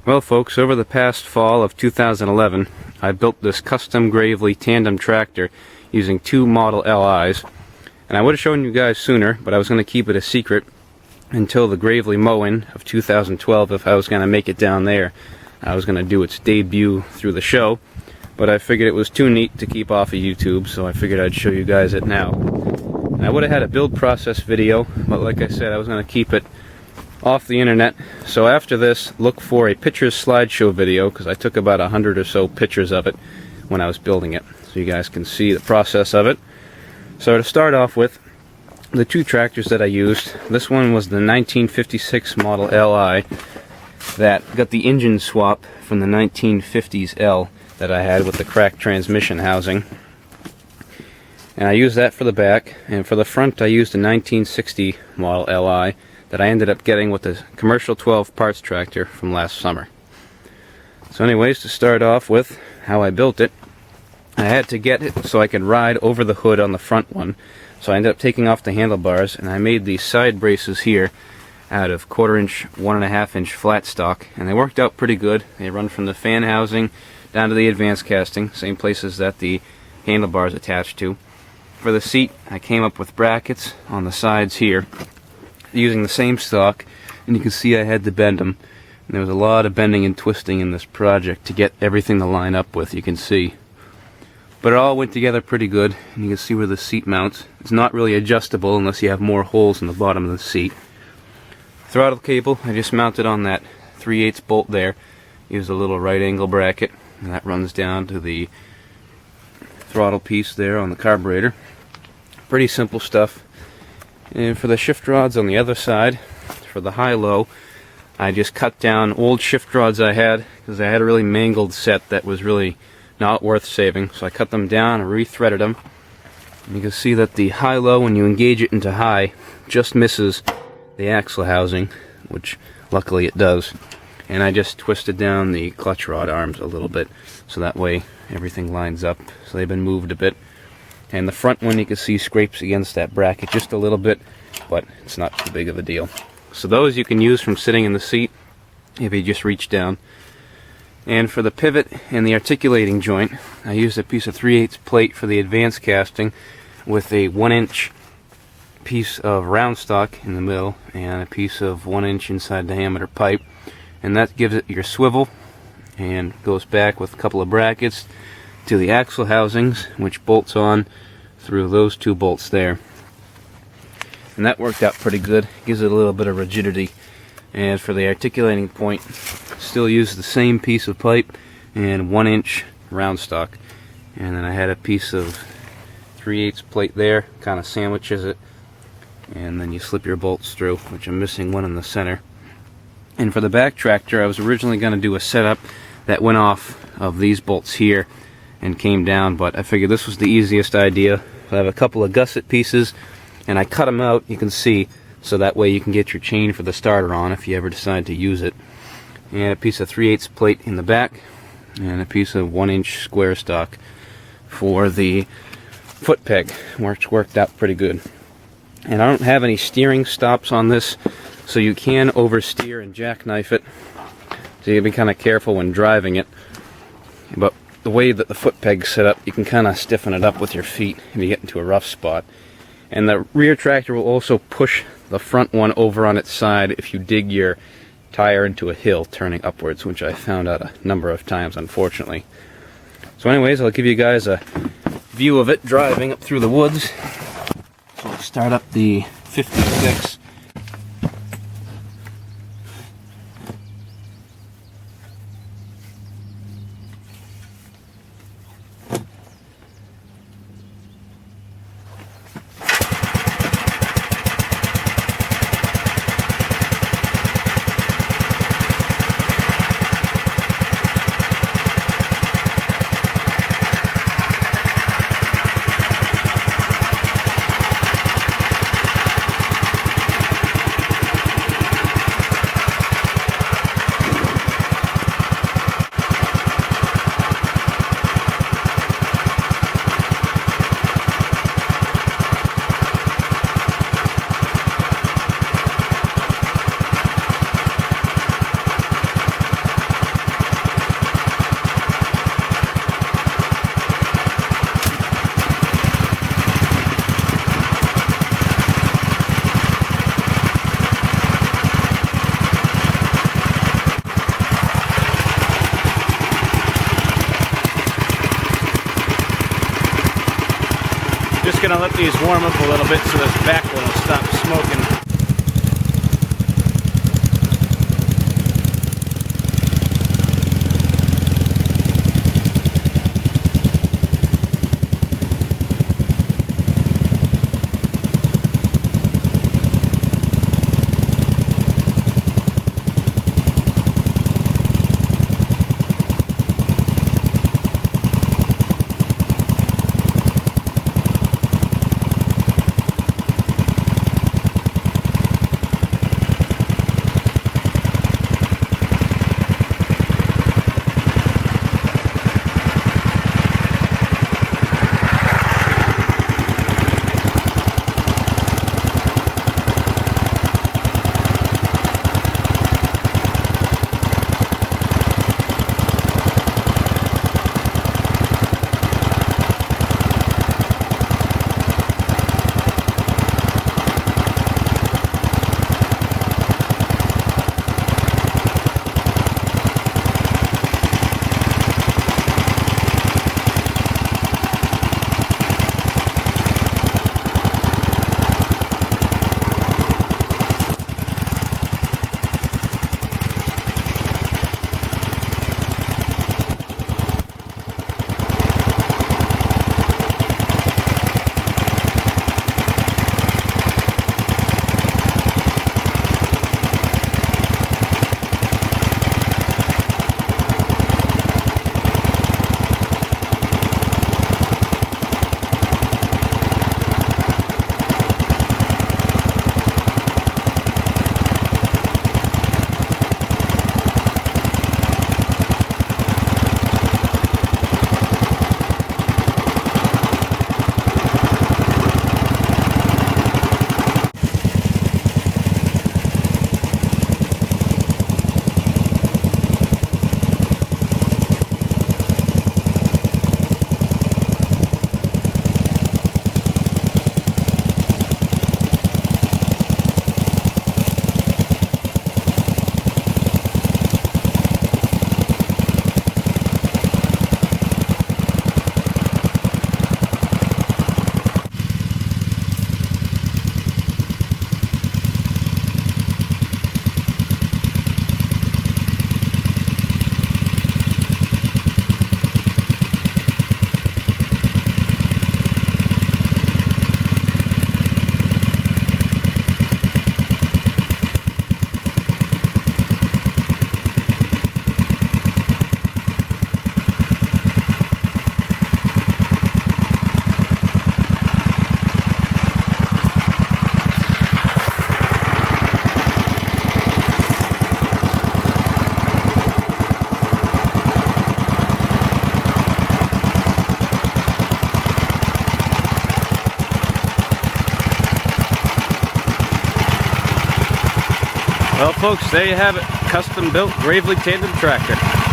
Well folks, over the past fall of 2011, I built this custom Gravely tandem tractor using two Model LIs. And I would have shown you guys sooner, but I was going to keep it a secret until the Gravely Mow-In of 2012 if I was going to make it down there. I was going to do its debut through the show, but I figured it was too neat to keep off of YouTube, so I figured I'd show you guys it now. And I would have had a build process video, but like I said, I was going to keep it off the internet. So after this, look for a pictures slideshow video, because I took about 100 or so pictures of it when I was building it, so you guys can see the process of it. So to start off with, the two tractors that I used, this one was the 1956 Model LI that got the engine swap from the 1950s L that I had with the cracked transmission housing. And I used that for the back, and for the front I used a 1960 Model LI that I ended up getting with the commercial 12 parts tractor from last summer. So anyways, to start off with how I built it, I had to get it so I could ride over the hood on the front one. So I ended up taking off the handlebars, and I made these side braces here out of 1/4 inch, 1.5 inch flat stock, and they worked out pretty good. They run from the fan housing down to the advanced casting, same places that the handlebars attached to. For the seat, I came up with brackets on the sides here using the same stock, and you can see I had to bend them. And there was a lot of bending and twisting in this project to get everything to line up with, you can see. But it all went together pretty good, and you can see where the seat mounts. It's not really adjustable unless you have more holes in the bottom of the seat. Throttle cable, I just mounted on that 3/8 bolt there. Use a little right angle bracket, and that runs down to the throttle piece there on the carburetor. Pretty simple stuff. And for the shift rods on the other side, for the high-low, I just cut down old shift rods I had, because I had a really mangled set that was really not worth saving. So I cut them down and re-threaded them. And you can see that the high-low, when you engage it into high, just misses the axle housing, which luckily it does. And I just twisted down the clutch rod arms a little bit, so that way everything lines up. So they've been moved a bit. And the front one, you can see scrapes against that bracket just a little bit, but it's not too big of a deal. So those you can use from sitting in the seat if you just reach down. And for the pivot and the articulating joint, I used a piece of 3/8 plate for the advanced casting with a 1 inch piece of round stock in the middle and a piece of 1 inch inside diameter pipe. And that gives it your swivel and goes back with a couple of brackets to the axle housings, which bolts on through those two bolts there. And that worked out pretty good. Gives it a little bit of rigidity. And for the articulating point, still use the same piece of pipe and 1 inch round stock. And then I had a piece of 3/8 plate there, kind of sandwiches it, and then you slip your bolts through, which I'm missing one in the center. And for the back tractor, I was originally going to do a setup that went off of these bolts here and came down, but I figured this was the easiest idea. I have a couple of gusset pieces, and I cut them out, you can see, so that way you can get your chain for the starter on if you ever decide to use it. And a piece of 3/8 plate in the back, and a piece of 1 inch square stock for the foot peg, which worked out pretty good. And I don't have any steering stops on this, so you can oversteer and jackknife it, so you gotta be kind of careful when driving it. But the way that the foot peg's set up, you can kind of stiffen it up with your feet if you get into a rough spot. And the rear tractor will also push the front one over on its side if you dig your tire into a hill turning upwards, which I found out a number of times, unfortunately. So anyways, I'll give you guys a view of it driving up through the woods. So I'll start up the 56. gonna let these warm up a little bit so this back one will stop smoking. Well folks, there you have it. Custom built Gravely tandem tractor.